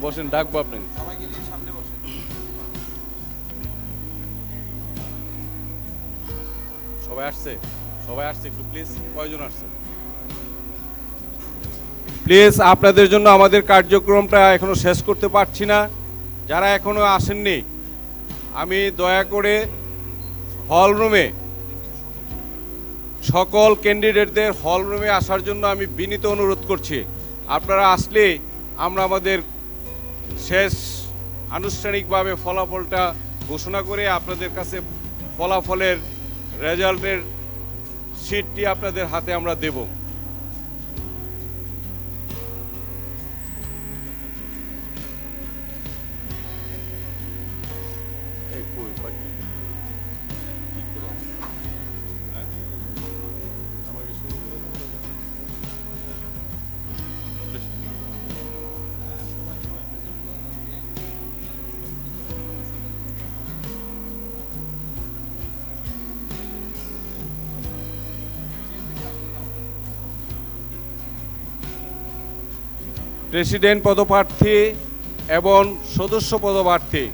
বসেন, ডাকবো আপনি। সবাই আসছে? সবাই আসছে? একটু প্লিজ, কয়জন আসছে প্লিজ? আপনাদের জন্য আমাদের কার্যক্রমটা এখনো শেষ করতে পারছি না। যারা এখনো আসেননি, আমি দয়া করে হল রুমে, সকল ক্যান্ডিডেটদের হল রুমে আসার জন্য আমি বিনীত অনুরোধ করছি। আপনারা আসলে আমরা আমাদের শেষ আনুষ্ঠানিকভাবে ফলাফলটা ঘোষণা করে আপনাদের কাছে ফলাফলের রেজাল্টের শিটটি আপনাদের হাতে আমরা দেব। প্রেসিডেন্ট পদপ্রার্থী এবং সদস্য পদপ্রার্থী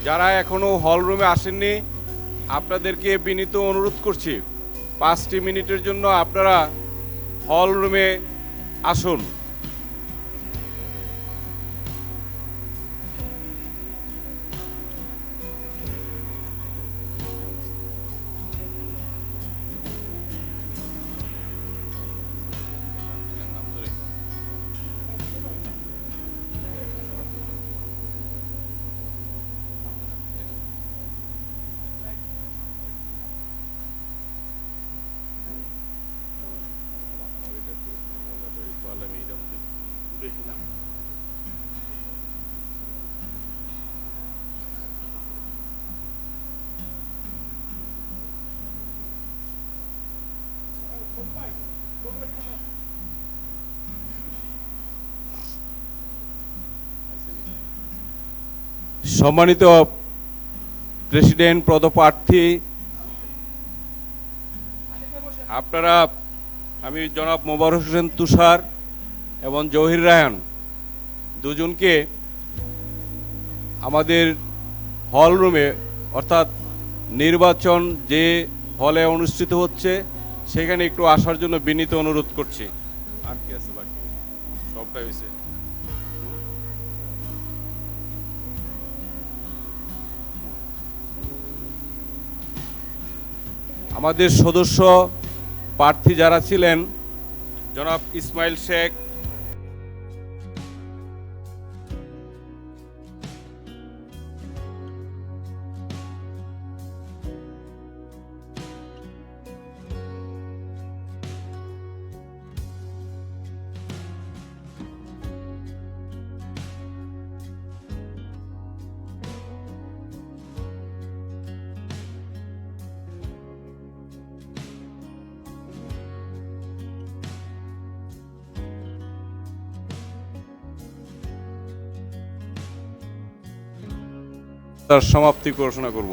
যারা এখনো হল রুমে আসেননি, আপনাদেরকে বিনীত অনুরোধ করছি 5টি মিনিটের জন্য আপনারা হল রুমে আসুন। সম্মানিত প্রেসিডেন্ট পদপ্রার্থী, আপনারা, আমি জনাব মোবারক হোসেন তুষার এবং জহির রায়হান দুজনকে আমাদের হল রুমে, অর্থাৎ নির্বাচন যে হলে অনুষ্ঠিত হচ্ছে সেখানে একটু আসার জন্য বিনীত অনুরোধ করছি। আর কি আছে বাকি? সবটাই হয়েছে। আমাদের সদস্য প্রার্থী যারা ছিলেন, জনাব ইসমাইল শেখ, তার সমাপ্তি ঘোষণা করব।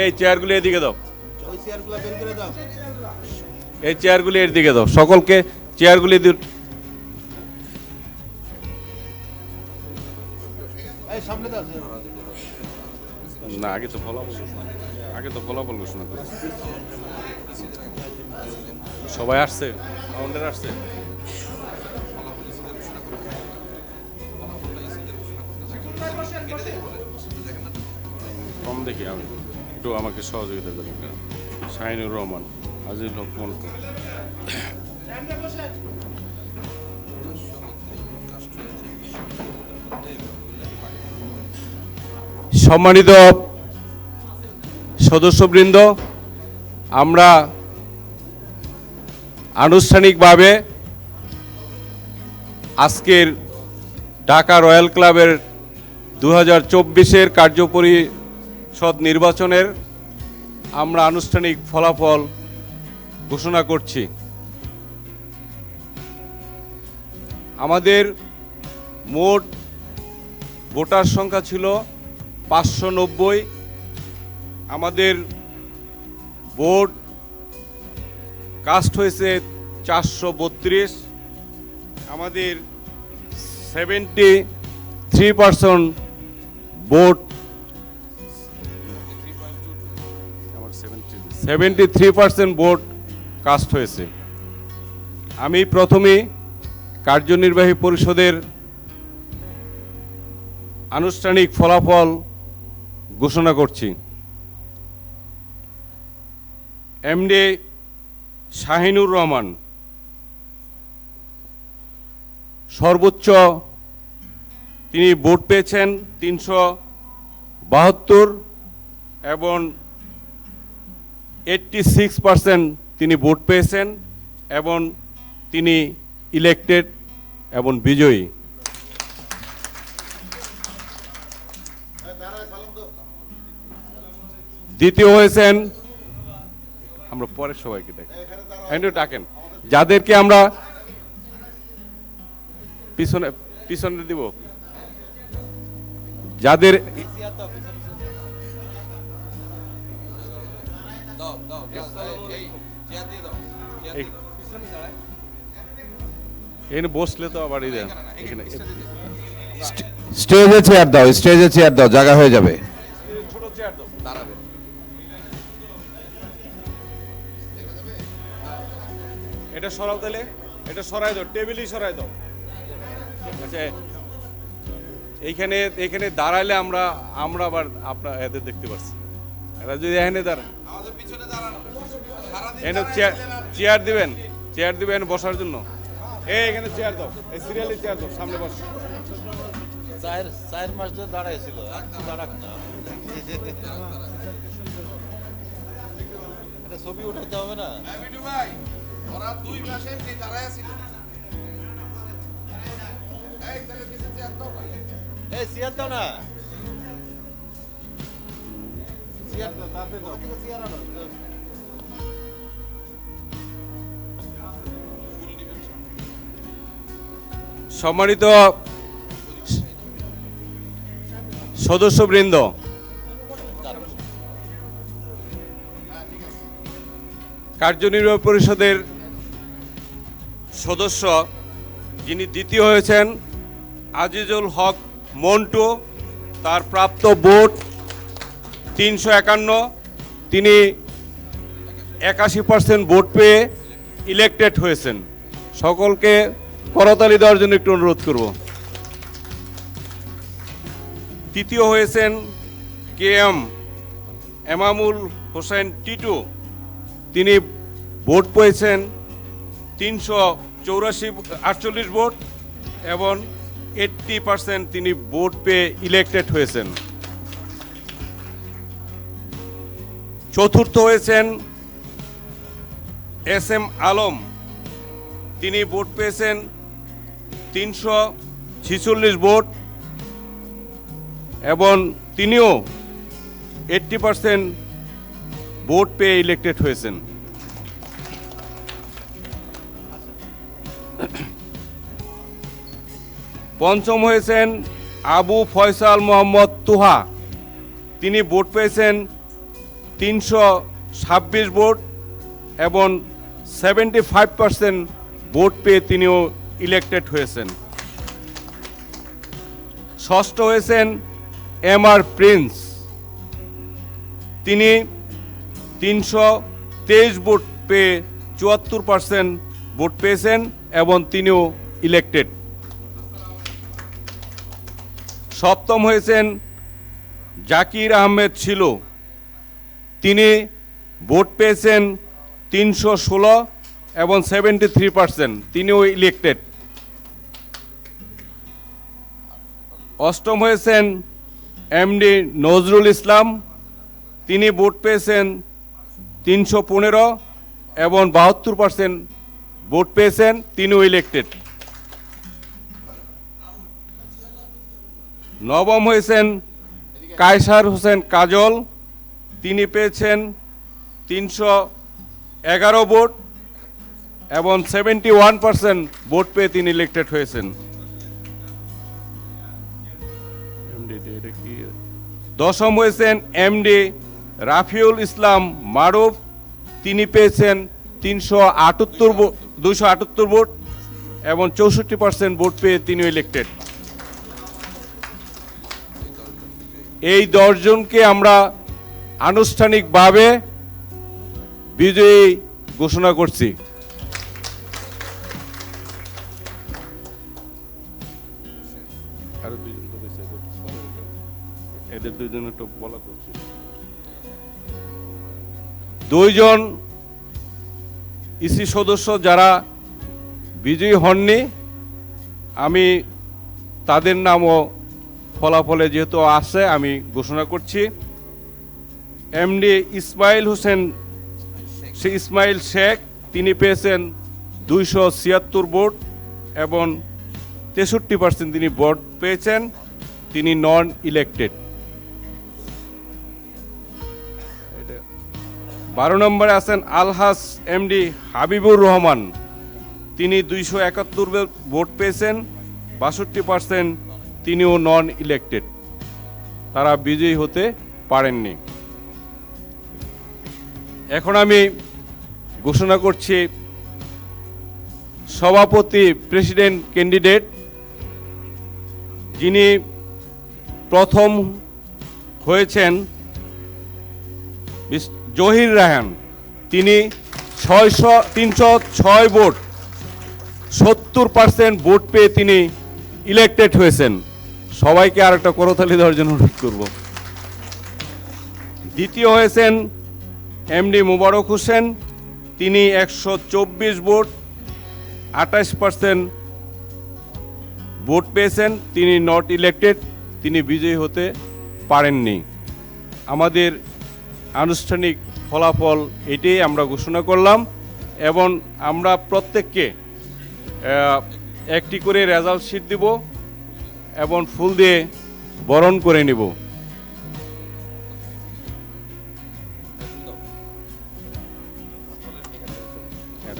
এই চেয়ারগুলি এদিকে দাও, এই চেয়ারগুলি এদিকে দাও, সকলকে চেয়ারগুলি না, আগে তো ফলাফল ঘোষণা করো। সবাই আসছে? আমাদের আসছে? কম দেখি, আমি একটু আমাকে সহযোগিতা করবেন। শাহিনুর রহমান, আজিজ হক মন্টু। সম্মানিত সদস্যবৃন্দ, আমরা আনুষ্ঠানিকভাবে আজকের ঢাকা রয়্যাল ক্লাবের 2024-এর কার্যপরিষদ নির্বাচনের আমরা আনুষ্ঠানিক ফলাফল ঘোষণা করছি। আমাদের মোট ভোটার সংখ্যা ছিল 590, আমাদের বোর্ড কাস্ট হয়েছে 432, আমাদের 73% ভোট 73% ভোট কাস্ট হয়েছে। আমি প্রথমে কার্যনির্বাহী পরিষদের আনুষ্ঠানিক ফলাফল ঘোষণা করছি। এমডি শাহিনুর রহমান সর্বোচ্চ তিনি ভোট পেয়েছেন 372 এবং 86% তিনি ভোট পেয়েছেন এবং তিনি ইলেক্টেড এবং বিজয়ী। দ্বিতীয় হয়েছেন, আমরা পরের সবাইকে ডাকেন, যাদেরকে আমরা পিছনে দিব, যাদের এখানে বসলে তো আবার এখানে স্টেজে চেয়ার দাও, স্টেজে চেয়ার দাও, জায়গা হয়ে যাবে। ছোট চেয়ার দাও, দাঁড়াবে। এটা সরাও, তাহলে এটা সরাই দাও, টেবিলই সরাই দাও। আচ্ছা, এইখানে দাঁড়াইলে আমরা আবার আপনার এদের দেখতে পাচ্ছি। এরা যদি এখানে দাঁড়ান, এখানে চেয়ার দিবেন বসার জন্য। এখানে চেয়ার দাও, এই সিরিয়ালি চেয়ার দাও, সামনে বস। 4 মাস ধরে দাঁড়াইছিল, দাঁড়াক না, এটা ছবি উঠাইতে হবে না? ওরা 2 মাসে দাঁড়ায় ছিল। এই চেয়ার দাও না, চেয়ার দাও, তাতে দাও, চেয়ার আনো। সম্মানিত সদস্যবৃন্দ, কার্যনির্বাহী পরিষদের সদস্য যিনি দ্বিতীয় হয়েছেন আজিজুল হক মন্টু, তার প্রাপ্ত ভোট 351, তিনি 81% ভোট পেয়ে ইলেক্টেড হয়েছেন। সকলকে করতালি দেওয়ার জন্য একটু অনুরোধ করব। তৃতীয় হয়েছেন KM এমামুল হোসেন টিটু, তিনি ভোট পেয়েছেন 348 ভোট এবং 80% তিনি ভোট পেয়ে ইলেক্টেড হয়েছেন। চতুর্থ হয়েছেন SM আলম, তিনি ভোট পেয়েছেন 346 ভোট এবং তিনিও 80% ভোট পেয়ে ইলেক্টেড হয়েছেন। পঞ্চম হয়েছেন আবু ফয়সাল মোহাম্মদ তুহা, তিনি ভোট পেয়েছেন 326 ভোট এবং 75% ভোট পেয়ে তিনিও ইলেক্টেড হয়েছেন। ষষ্ঠ হয়েছেন MR প্রিন্স, তিনি 323 ভোট পেয়ে 74% ভোট পেয়েছেন এবং তিনিও ইলেক্টেড। সপ্তম হয়েছেন জাকির আহমেদ ছিল, তিনি ভোট পেয়েছেন 316 এবং 73%, তিনিও ইলেক্টেড। অষ্টম হয়েছেন MD নজরুল ইসলাম, তিনি ভোট পেয়েছেন 315 এবং 72% ভোট পেয়েছেন, তিনিও ইলেক্টেড। নবম হয়েছেন কায়সার হোসেন কাজল, তিনি পেয়েছেন 311 ভোট এবং 71% ভোট পেয়ে তিনি ইলেক্টেড হয়েছেন। দশম হয়েছেন এমডি রাফিউল ইসলাম মারুফ, তিনি পেয়েছেন 278 ভোট এবং 64% ভোট পেয়ে তিনি ইলেক্টেড। এই 10 জনকে আমরা আনুষ্ঠানিকভাবে বিজয়ী ঘোষণা করছি। এদের 2 জন একটু বলা করছি। 2 জন ইসি সদস্য যারা বিজয়ী হননি, আমি তাদের নামও ফলাফলে যেহেতু আছে আমি ঘোষণা করছি। এমডি ইসমাইল শেখ, তিনি পেয়েছেন 276 ভোট এবং 63% তিনি ভোট পেয়েছেন, তিনি নন ইলেক্টেড। 12 নম্বরে আছেন আলহাজ এমডি হাবিবুর রহমান, তিনি 271 ভোট পেয়েছেন, 62% তিনিও নন ইলেক্টেড, তারা বিজয়ী হতে পারেননি। এখন আমি ঘোষণা করছি সভাপতি প্রেসিডেন্ট ক্যান্ডিডেট। যিনি প্রথম হয়েছেন জহির রায়হান, তিনি 306 ভোট 70% ভোট পেয়ে তিনি ইলেক্টেড হয়েছেন। সবাইকে আর একটা করতালি দেওয়ার জন্য অনুরোধ করব। দ্বিতীয় হয়েছেন এমডি মুবারক হোসেন, তিনি 124 ভোট 28% ভোট পেয়েছেন, তিনি নট ইলেক্টেড, তিনি বিজয়ী হতে পারেননি। আমাদের আনুষ্ঠানিক ফলাফল এটাই আমরা ঘোষণা করলাম এবং আমরা প্রত্যেককে একটি করে রেজাল্ট শিট দিব এবং ফুল দিয়ে বরণ করে নিব।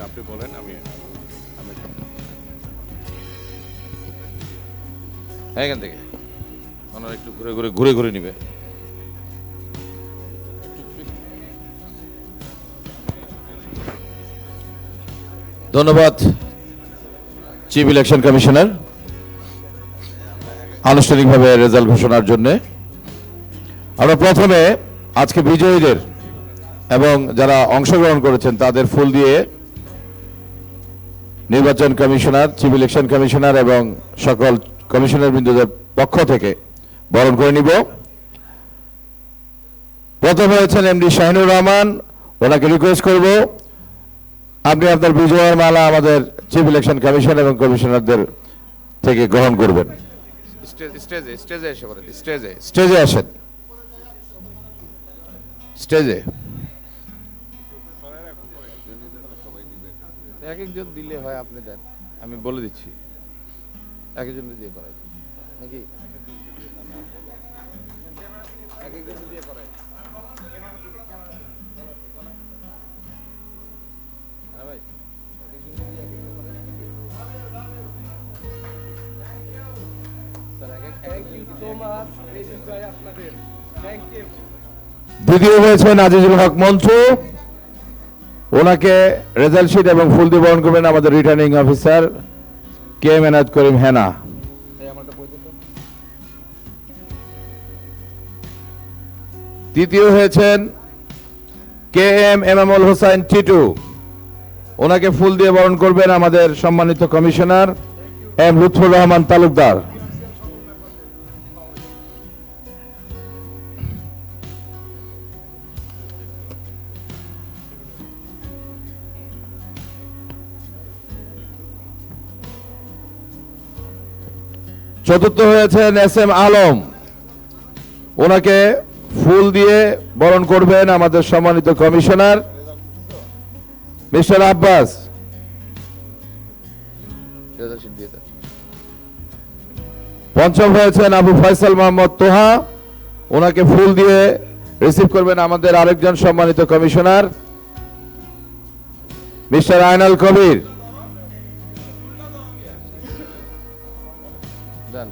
আপনি বলেন, আমি এখান থেকে ওনারা একটু ঘুরে ঘুরে নিবে। ধন্যবাদ চিফ ইলেকশন কমিশনার আনুষ্ঠানিকভাবে রেজাল্ট ঘোষণার জন্য। আমরা প্রথমে আজকে বিজয়ীদের এবং যারা অংশগ্রহণ করেছেন তাদের ফুল দিয়ে নির্বাচন কমিশনার, চিফ ইলেকশন কমিশনার এবং সকল কমিশনার বৃন্দদের পক্ষ থেকে বরণ করে নিব। প্রথম হয়েছেন এমডি শাহিনুর রহমান, ওনাকে রিকোয়েস্ট করব আপনি আপনার বিজয়ের মালা আমাদের চিফ ইলেকশন কমিশন এবং কমিশনারদের থেকে গ্রহণ করবেন। স্টেজে আসেন, স্টেজে এক একজন দিলে হয়, আপনি দেন, আমি বলে দিচ্ছি এক একজন দিয়ে করাই নাকি এক একজন দিয়ে করাই। ভাই দ্বিতীয় হয়েছেন আজিজুল হক মন্টু, ওনাকে রেজাল্ট শিট এবং ফুল দিয়ে বরণ করবেন আমাদের returning officer K M Enayet Karim Hena. তৃতীয় হয়েছেন কে এম এমামুল হোসেন টিটু, ওনাকে ফুল দিয়ে বরণ করবেন আমাদের সম্মানিত কমিশনার এম লুৎফুর রহমান তালুকদার। চতুর্থ হয়েছেন এস এম আলম, ওনাকে ফুল দিয়ে বরণ করবেন আমাদের সম্মানিত কমিশনার মিস্টার আব্বাস। পঞ্চম হয়েছেন আবু ফয়সাল মোহাম্মদ তোহা, ওনাকে ফুল দিয়ে রিসিভ করবেন আমাদের আরেকজন সম্মানিত কমিশনার মিস্টার আয়নাল কবির।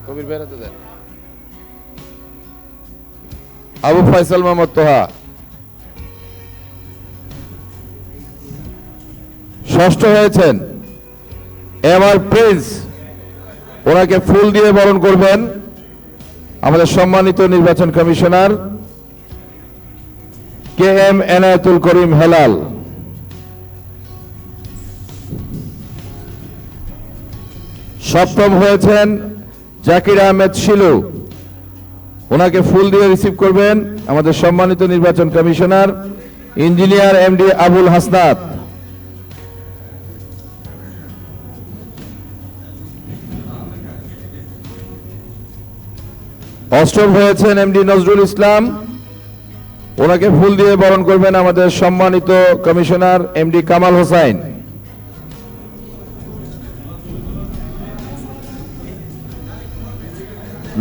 কবির বেড়াতে দেন। আবু ফয়সাল মোহাম্মদ তোহা। ষষ্ঠ হয়েছেন এমআর প্রিন্স, ওনাকে ফুল দিয়ে বরণ করবেন আমাদের সম্মানিত নির্বাচন কমিশনার কে এম এনায়েতুল করিম হেলাল। সপ্তম হয়েছেন জাকির আহমেদ শিলু, ওনাকে ফুল দিয়ে রিসিভ করবেন আমাদের সম্মানিত নির্বাচন commissioner engineer MD Abul Hasnat. অষ্টম হয়েছেন এমডি নজরুল ইসলাম, ওনাকে ফুল দিয়ে বরণ করবেন আমাদের সম্মানিত কমিশনার এমডি কামাল হোসাইন।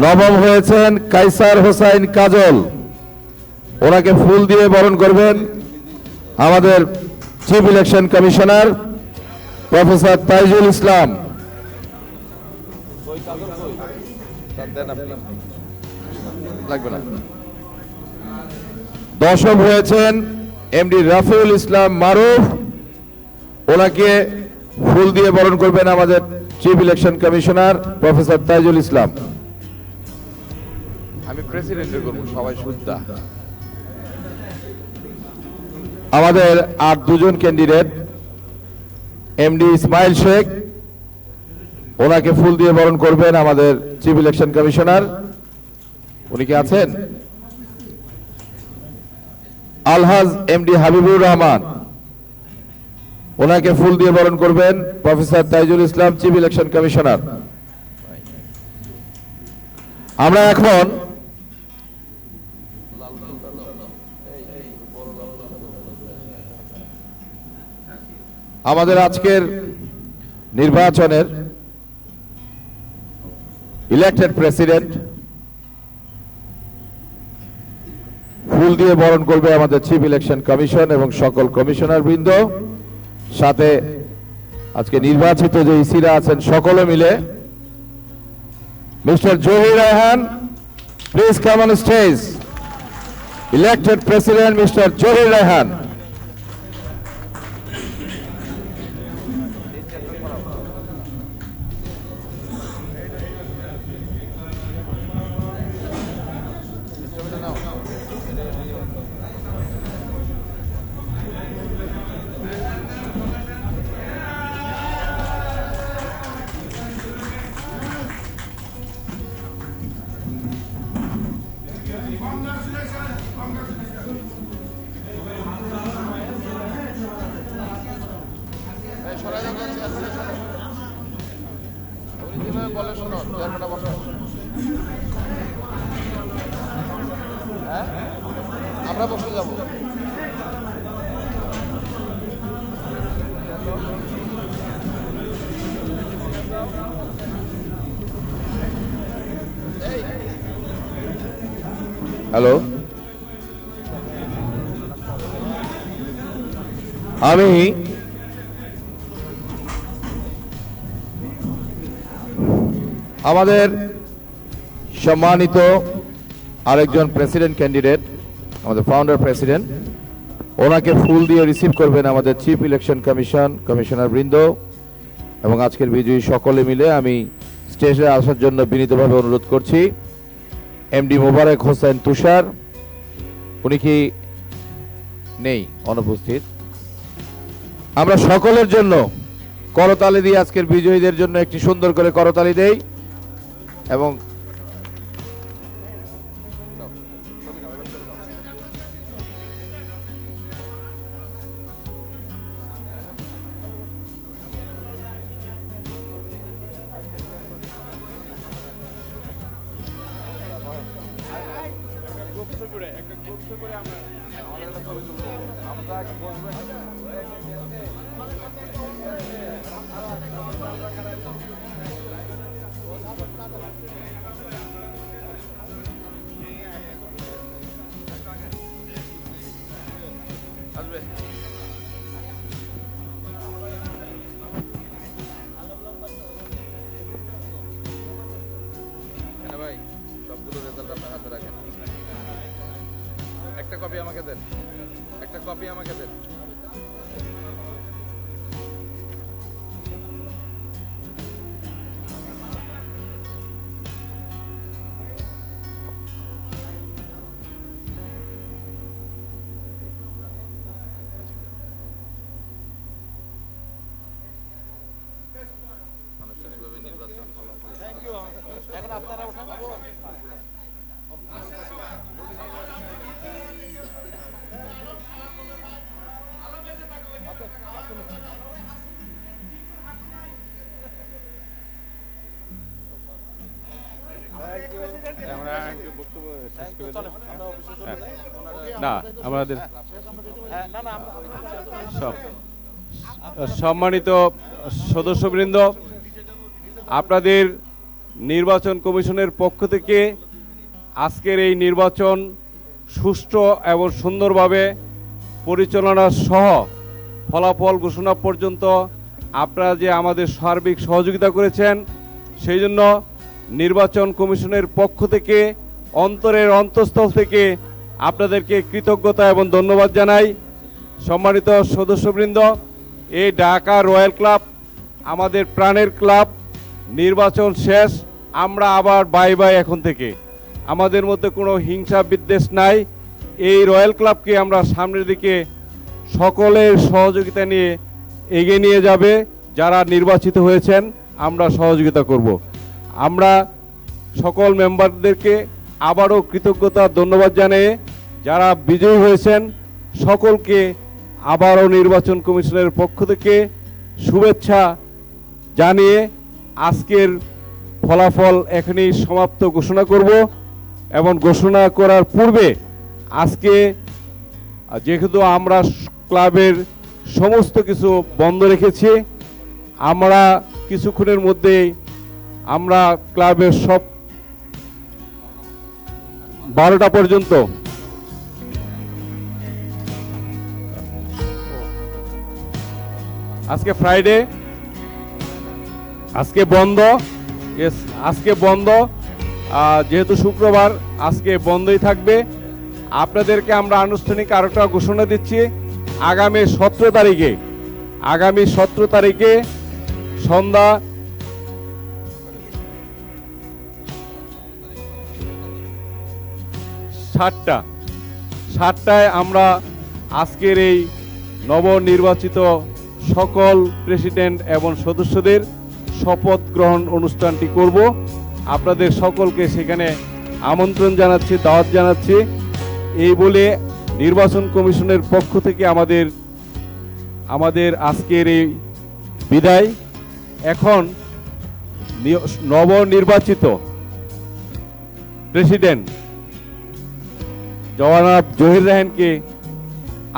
নবম হয়েছেন কাইসার হোসাইন কাজল, ওনাকে ফুল দিয়ে বরণ করবেন আমাদের chief election commissioner professor Taijul Islam. লাগবে না। দশম হয়েছেন এমডি রাফিউল ইসলাম মারুফ, ওনাকে ফুল দিয়ে বরণ করবেন আমাদের chief election commissioner professor Taijul Islam. আমি প্রেসিডেন্টের করবো, সবাই শুদ্ধা। আমাদের আর দুজন ক্যান্ডিডেট এমডি ইসমাইল শেখ, ওনাকে ফুল দিয়ে বরণ করবেন আমাদের চিফ ইলেকশন কমিশনার। উনি কি আছেন? আলহাজ এমডি হাবিবুর রহমান, ওনাকে ফুল দিয়ে বরণ করবেন প্রফেসর তাইজুল ইসলাম, চিফ ইলেকশন কমিশনার। আমরা এখন আমাদের আজকের নির্বাচনের ইলেক্টেড প্রেসিডেন্ট ফুল দিয়ে বরণ করবে আমাদের চিফ ইলেকশন কমিশন এবং সকল কমিশনার বৃন্দ, সাথে আজকে নির্বাচিত যে ইসিরা আছেন সকলে মিলে। Mister Zahir Raihan, please come on stage. Elected president mister Zahir Raihan. বলে শোনো, চেয়ারম্যানটা বসো। হ্যাঁ, আমরা বসে যাব। হ্যালো, আমি আমাদের সম্মানিত আরেকজন প্রেসিডেন্ট ক্যান্ডিডেট, আমাদের ফাউন্ডার প্রেসিডেন্ট, ওনাকে ফুল দিয়ে রিসিভ করবেন আমাদের চিফ ইলেকশন কমিশন কমিশনার বৃন্দ এবং আজকের বিজয়ী সকলে মিলে। আমি স্টেজে আসার জন্য বিনীতভাবে অনুরোধ করছি এমডি মোবারক হোসেন তুষার, উনি কি নেই? অনুপস্থিত। আমরা সকলের জন্য করতালি দিয়ে আজকের বিজয়ীদের জন্য একটি সুন্দর করে করতালি দেই এবং ভাই সবগুলো রেজাল্ট আপনার হাতে রাখেন। আমাকে দেন, একটা কপি আমাকে দেন। আনুষ্ঠানিকভাবে নির্বাচন এখন আপনারা ওঠান। না আমাদের সম্মানিত সদস্যবৃন্দ, আপনাদের নির্বাচন কমিশনের পক্ষ থেকে আজকের এই নির্বাচন সুষ্ঠু এবং সুন্দরভাবে পরিচালনা সহ ফলাফল ঘোষণা পর্যন্ত আপনারা যে আমাদের সার্বিক সহযোগিতা করেছেন, সেই জন্য নির্বাচন কমিশনের পক্ষ থেকে অন্তরের অন্তঃস্থল থেকে আপনাদেরকে কৃতজ্ঞতা এবং ধন্যবাদ জানাই। সম্মানিত সদস্যবৃন্দ, এই ঢাকা রয়্যাল ক্লাব আমাদের প্রাণের ক্লাব। নির্বাচন শেষ, আমরা আবার বাই বাই। এখন থেকে আমাদের মধ্যে কোনো হিংসা বিদ্বেষ নাই। এই রয়্যাল ক্লাবকে আমরা সামনের দিকে সকলের সহযোগিতা নিয়ে এগিয়ে নিয়ে যাবে। যারা নির্বাচিত হয়েছেন আমরা সহযোগিতা করব। আমরা সকল মেম্বারদেরকে আবারও কৃতজ্ঞতা ধন্যবাদ জানিয়ে যারা বিজয়ী হয়েছেন সকলকে আবারও নির্বাচন কমিশনের পক্ষ থেকে শুভেচ্ছা জানিয়ে আজকের ফলাফল এখানেই সমাপ্ত ঘোষণা করব। এবং ঘোষণা করার পূর্বে আজকে যেহেতু আমরা ক্লাবের সমস্ত কিছু বন্ধ রেখেছি, আমরা কিছুক্ষণের মধ্যেই আমরা ক্লাবের সব 12টা পর্যন্ত আজকে ফ্রাইডে, আজকে বন্ধ। আজকে বন্ধ, যেহেতু শুক্রবার আজকে বন্ধই থাকবে। আপনাদেরকে আমরা আনুষ্ঠানিক আরেকটা ঘোষণা দিচ্ছি, আগামী 17 তারিখে সন্ধ্যা 7টায় আমরা আজকের এই নবনির্বাচিত সকল প্রেসিডেন্ট এবং সদস্যদের শপথ গ্রহণ অনুষ্ঠানটি করব। আপনাদের সকলকে সেখানে আমন্ত্রণ জানাচ্ছি, দাওয়াত জানাচ্ছি। এই বলে নির্বাচন কমিশনের পক্ষ থেকে আমাদের আজকের এই বিদায়। এখন নবনির্বাচিত প্রেসিডেন্ট জনাব জহির রায়হানকে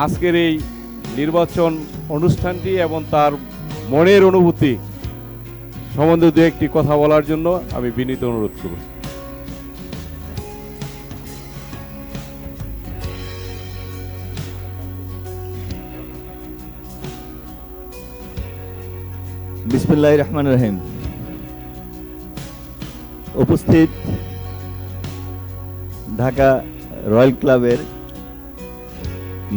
আজকের এই নির্বাচন অনুষ্ঠানটি এবং তার মনের অনুভূতি সম্বন্ধে দু একটি কথা বলার জন্য আমি বিনীত অনুরোধ করব। বিসমিল্লাহির রহমানির রহিম। উপস্থিত ঢাকা রয়্যাল ক্লাবের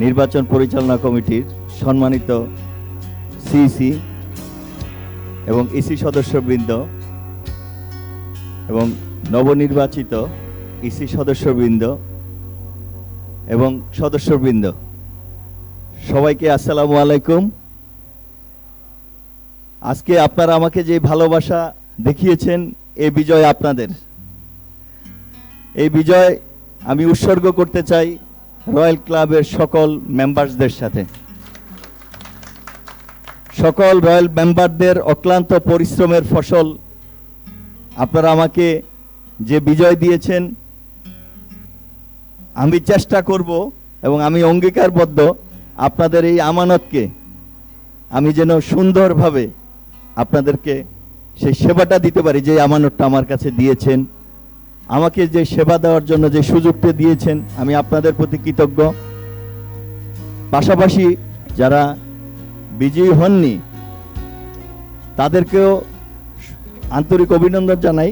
নির্বাচন পরিচালনা কমিটির সম্মানিত সিইসি এবং ইসি সদস্যবৃন্দ এবং নবনির্বাচিত ইসি সদস্যবৃন্দ এবং সদস্যবৃন্দ, সবাইকে আসসালামু আলাইকুম। আজকে আপনারা আমাকে যে ভালোবাসা দেখিয়েছেন, এই বিজয় আপনাদের। এই বিজয় আমি উৎসর্গ করতে চাই রয়্যাল ক্লাবের সকল মেম্বারসদের সাথে। সকল রয়্যাল মেম্বারদের অক্লান্ত পরিশ্রমের ফসল। আপনারা আমাকে যে বিজয় দিয়েছেন, আমি চেষ্টা করব এবং আমি অঙ্গীকারবদ্ধ আপনাদের এই আমানতকে আমি যেন সুন্দরভাবে আপনাদেরকে সেই সেবাটা দিতে পারি, যে আমানতটা আমার কাছে দিয়েছেন। আমাকে যে সেবা দেওয়ার জন্য যে সুযোগটা দিয়েছেন, আমি আপনাদের প্রতি কৃতজ্ঞ। পাশাপাশি যারা বিজয়ী হননি তাদেরকেও আন্তরিক অভিনন্দন জানাই।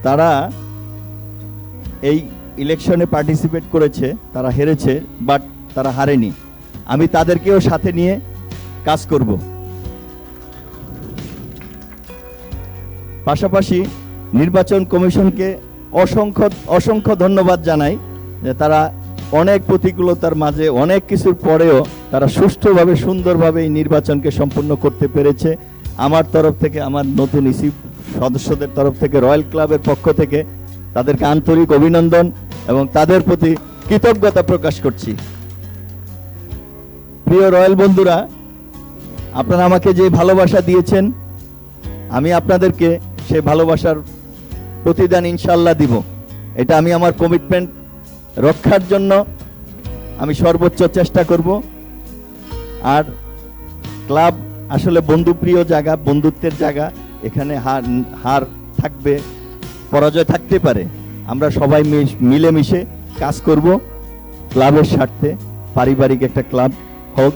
তারা এই ইলেকশনে পার্টিসিপেট করেছে, তারা হেরেছে, বাট তারা হারেনি। আমি তাদেরকেও সাথে নিয়ে কাজ করব। পাশাপাশি নির্বাচন কমিশনকে অসংখ্য অসংখ্য ধন্যবাদ জানাই যে তারা অনেক প্রতিকূলতার মাঝে, অনেক কিছুর পরেও তারা সুষ্ঠুভাবে সুন্দরভাবে এই নির্বাচনকে সম্পন্ন করতে পেরেছে। আমার তরফ থেকে, আমার নতুন ইসি সদস্যদের তরফ থেকে, রয়্যাল ক্লাবের পক্ষ থেকে তাদেরকে আন্তরিক অভিনন্দন এবং তাদের প্রতি কৃতজ্ঞতা প্রকাশ করছি। প্রিয় রয়্যাল বন্ধুরা, আপনারা আমাকে যে ভালোবাসা দিয়েছেন, আমি আপনাদেরকে সেই ভালোবাসার প্রতিদান ইনশাল্লাহ দিব। এটা আমি আমার কমিটমেন্ট রক্ষার জন্য আমি সর্বোচ্চ চেষ্টা করব। আর ক্লাব আসলে বন্ধুপ্রিয় জায়গা, বন্ধুত্বের জায়গা। এখানে হার থাকবে, পরাজয় থাকতে পারে। আমরা সবাই মিলেমিশে কাজ করব ক্লাবের স্বার্থে। পারিবারিক একটা ক্লাব হোক,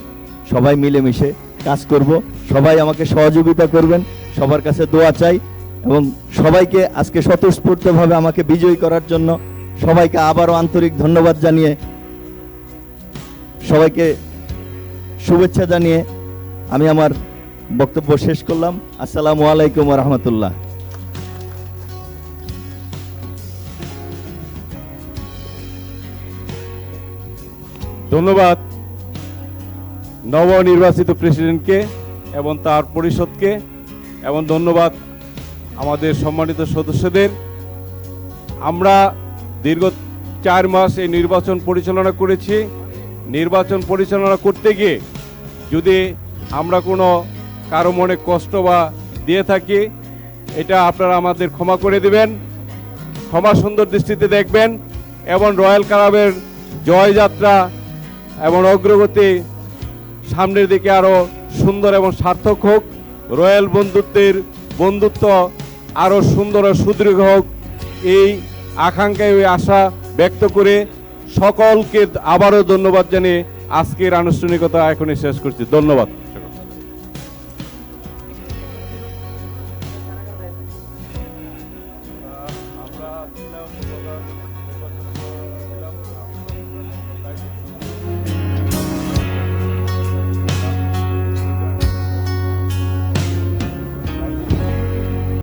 সবাই মিলেমিশে কাজ করব। সবাই আমাকে সহযোগিতা করবেন, সবার কাছে দোয়া চাই এবং সবাইকে আজকে স্বতঃস্ফূর্তভাবে আমাকে বিজয়ী করার জন্য সবাইকে আবারও আন্তরিক ধন্যবাদ জানিয়ে, সবাইকে শুভেচ্ছা জানিয়ে আমি আমার বক্তব্য শেষ করলাম। আসসালামু আলাইকুম ওয়া রাহমাতুল্লাহ। ধন্যবাদ নবনির্বাচিত প্রেসিডেন্টকে এবং তার পরিষদকে, এবং ধন্যবাদ আমাদের সম্মানিত সদস্যদের। আমরা দীর্ঘ 4 মাস এই নির্বাচন পরিচালনা করেছি। নির্বাচন পরিচালনা করতে গিয়ে যদি আমরা কোনো কারো মনে কষ্ট বা দিয়ে থাকি, এটা আপনারা আমাদের ক্ষমা করে দিবেন, ক্ষমা সুন্দর দৃষ্টিতে দেখবেন এবং রয়্যাল ক্লাবের জয়যাত্রা এবং অগ্রগতি সামনের দিকে আরও সুন্দর এবং সার্থক হোক। রয়্যাল বন্ধুত্ব আরও সুন্দর ও সুদৃঢ় হোক, এই আকাঙ্ক্ষায় ওই আশা ব্যক্ত করে সকলকে আবারও ধন্যবাদ জানিয়ে আজকের আনুষ্ঠানিকতা এখনই শেষ করছি। ধন্যবাদ। আমরা